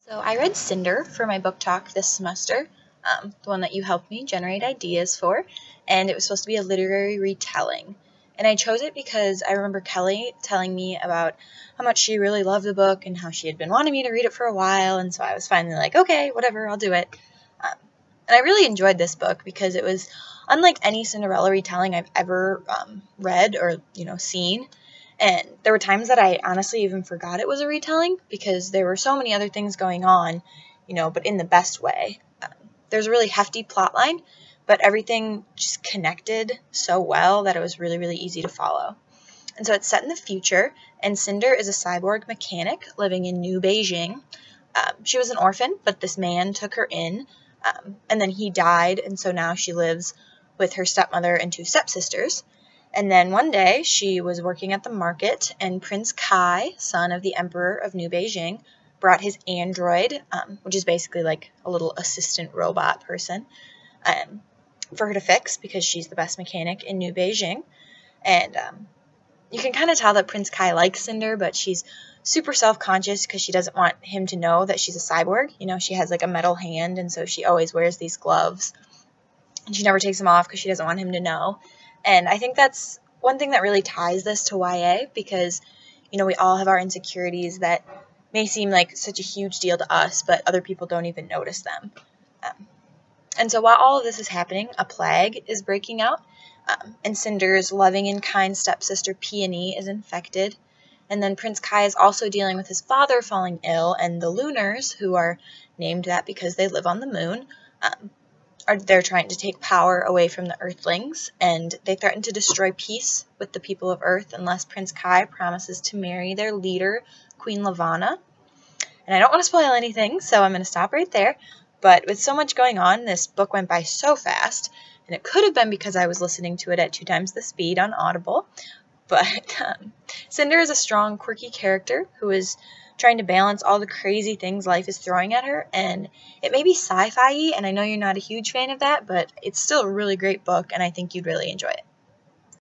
So I read Cinder for my book talk this semester, the one that you helped me generate ideas for, and it was supposed to be a literary retelling. And I chose it because I remember Kelly telling me about how much she really loved the book and how she had been wanting me to read it for a while, and so I was finally like, okay, whatever, I'll do it. Um, and I really enjoyed this book because it was unlike any Cinderella retelling I've ever read or, seen. And there were times that I honestly even forgot it was a retelling because there were so many other things going on, but in the best way. There's a really hefty plot line, but everything just connected so well that it was really, really easy to follow. And so it's set in the future, and Cinder is a cyborg mechanic living in New Beijing. She was an orphan, but this man took her in, and then he died, and so now she lives with her stepmother and two stepsisters. And then one day she was working at the market, and Prince Kai, son of the Emperor of New Beijing, brought his android, which is basically like a little assistant robot person, for her to fix because she's the best mechanic in New Beijing. And you can kind of tell that Prince Kai likes Cinder, but she's super self-conscious because she doesn't want him to know that she's a cyborg. She has like a metal hand, and so she always wears these gloves. And she never takes them off because she doesn't want him to know. And I think that's one thing that really ties this to YA because, we all have our insecurities that may seem like such a huge deal to us, but other people don't even notice them. And so while all of this is happening, a plague is breaking out, and Cinder's loving and kind stepsister Peony is infected. And then Prince Kai is also dealing with his father falling ill, and the Lunars, who are named that because they live on the moon, they're trying to take power away from the Earthlings, and they threaten to destroy peace with the people of Earth unless Prince Kai promises to marry their leader, Queen Lavanna. And I don't want to spoil anything, so I'm going to stop right there. But with so much going on, this book went by so fast, and it could have been because I was listening to it at 2 times the speed on Audible. But Cinder is a strong, quirky character who is trying to balance all the crazy things life is throwing at her, and it may be sci-fi-y, and I know you're not a huge fan of that, but it's still a really great book, and I think you'd really enjoy it.